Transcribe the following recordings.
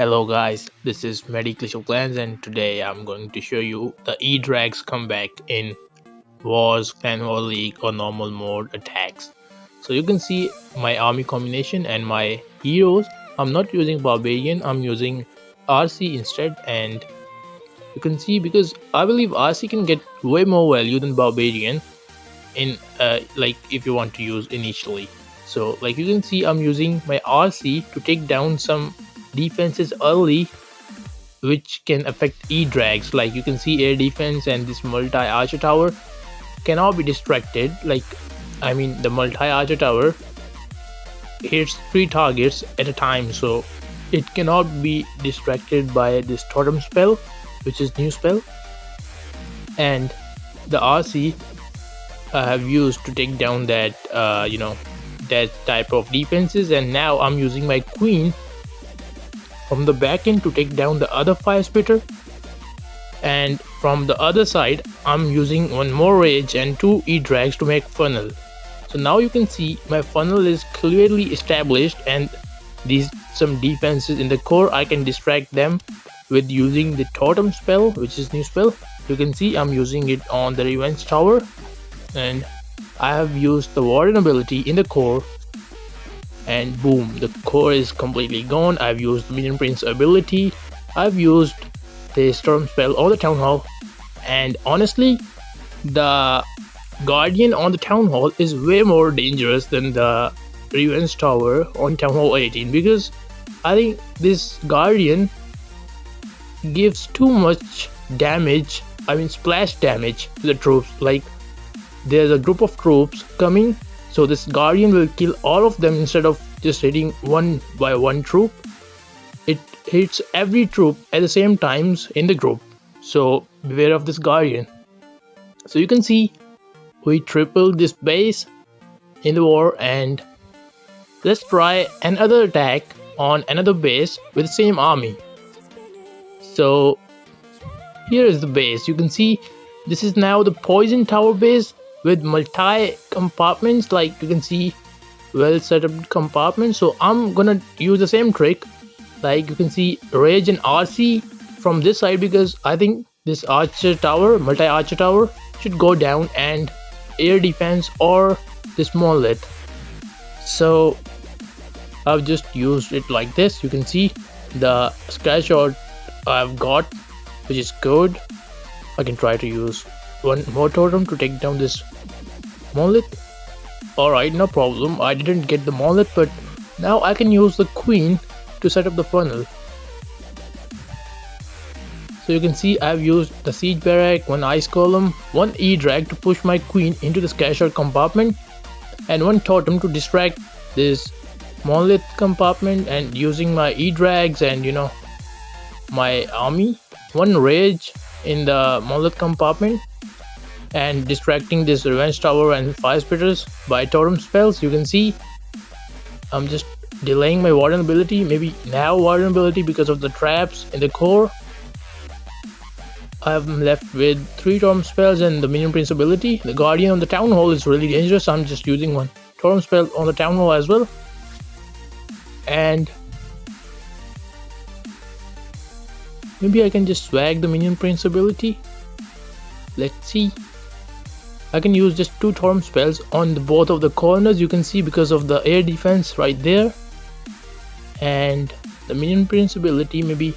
Hello guys, this is Clans and today I'm going to show you the E-Drags comeback in Wars, Clan War League or normal mode attacks. So you can see my army combination and my heroes. I'm not using Barbarian, I'm using RC instead, and you can see because I believe RC can get way more value than Barbarian in like if you want to use initially. So like you can see I'm using my RC to take down some defenses early which can affect E-drags. Like you can see air defense and this multi-archer tower cannot be distracted. Like I mean the multi-archer tower hits 3 targets at a time, so it cannot be distracted by this totem spell, which is new spell, and the RC I have used to take down that that type of defenses. And now I'm using my queen from the back end to take down the other fire spitter, and from the other side I'm using one more rage and 2 E-drags to make funnel. So now you can see my funnel is clearly established, and these some defenses in the core I can distract them with using the totem spell, which is new spell. You can see I'm using it on the revenge tower, and I have used the warden ability in the core, and boom, the core is completely gone. I've used the minion prince ability, I've used the storm spell on the town hall, and honestly the guardian on the town hall is way more dangerous than the revenge tower on town hall 18, because I think this guardian gives too much damage, I mean splash damage to the troops. Like there's a group of troops coming, so this guardian will kill all of them instead of just hitting one by one troop. It hits every troop at the same times in the group, so beware of this guardian. So you can see we tripled this base in the war, and let's try another attack on another base with the same army. So here is the base. You can see this is now the poison tower base with multi compartments. Like you can see well set up compartments. So I'm gonna use the same trick. Like you can see rage and RC from this side, because I think this archer tower, multi-archer tower, should go down, and air defense or this monolith. So I've just used it like this. You can see the screenshot I've got, which is good. I can try to use one more totem to take down this monolith. Alright, no problem, I didn't get the monolith, but now I can use the queen to set up the funnel. So you can see I've used the siege barrack, one ice column, one E-drag to push my queen into the scattered compartment, and one totem to distract this monolith compartment, and using my E-drags and my army, one rage in the monolith compartment, and distracting this revenge tower and fire spitters by totem spells. You can see I'm just delaying my warden ability, maybe now warden ability, because of the traps in the core. I'm left with 3 totem spells and the minion prince ability. The guardian on the town hall is really dangerous. I'm just using one totem spell on the town hall as well, and maybe I can just swag the minion prince ability. Let's see. I can use just 2 totem spells on both of the corners. You can see because of the air defense right there, and the minion prince ability maybe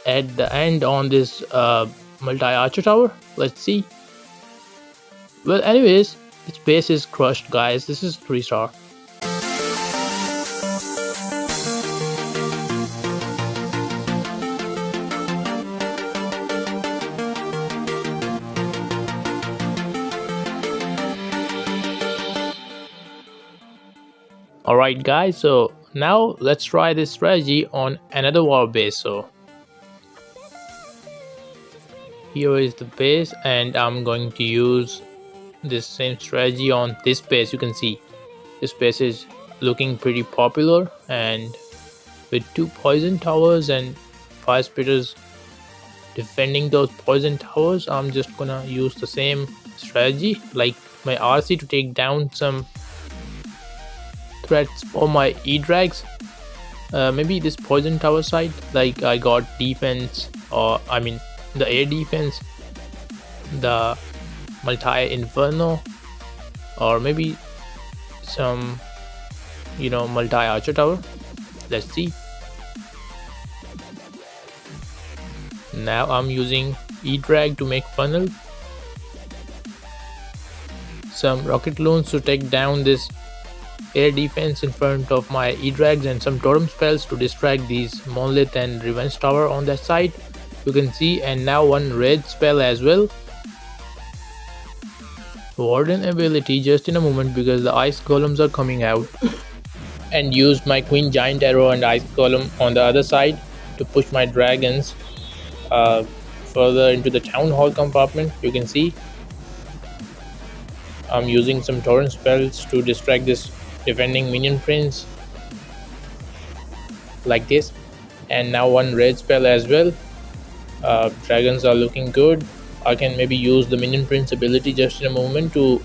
at the end on this multi-archer tower. Let's see. Well, anyways, its base is crushed, guys. This is 3-star. Alright guys, so now let's try this strategy on another war base. So here is the base, and I'm going to use this same strategy on this base. You can see this base is looking pretty popular, and with 2 poison towers and 5 spitters defending those poison towers, I'm just gonna use the same strategy, like my RC to take down some threats for my E-drags, Maybe this poison tower side, like I got defense, or I mean the air defense, the multi inferno, or maybe some, multi archer tower. Let's see. Now I'm using E-drag to make funnel, some rocket loons to take down this air defense in front of my E-drags, and some totem spells to distract these monolith and revenge tower on that side, you can see. And now one red spell as well, warden ability just in a moment because the ice golems are coming out, and used my queen giant arrow and ice golem on the other side to push my dragons uh, further into the town hall compartment. You can see I'm using some torrent spells to distract this defending minion prince like this. And now one red spell as well. Dragons are looking good. I can maybe use the minion prince ability just in a moment to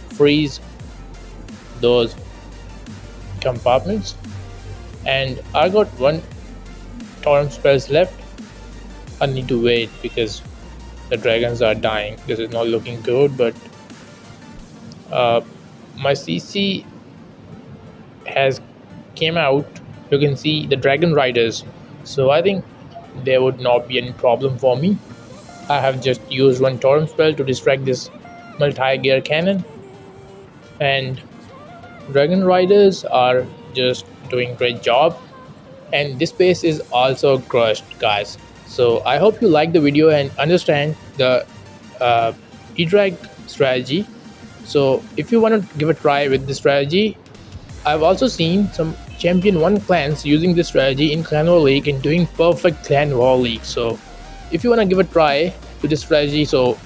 freeze those compartments. And I got one torrent spells left. I need to wait because the dragons are dying. This is not looking good, but my CC has came out. You can see the dragon riders, so I think there would not be any problem for me. I have just used one torrent spell to distract this multi-gear cannon, and dragon riders are just doing great job. And this base is also crushed, guys. So I hope you like the video and understand the E-drag strategy. So if you want to give a try with this strategy, I've also seen some Champion 1 clans using this strategy in Clan War League and doing perfect Clan War League. So if you want to give a try to this strategy, so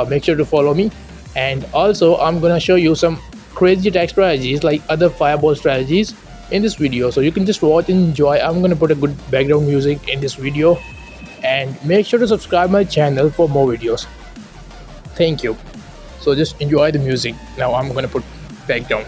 make sure to follow me. And also I'm gonna show you some crazy attack strategies like other fireball strategies in this video, so you can just watch and enjoy. I'm gonna put a good background music in this video, and make sure to subscribe my channel for more videos. Thank you. So just enjoy the music. Now I'm gonna put background.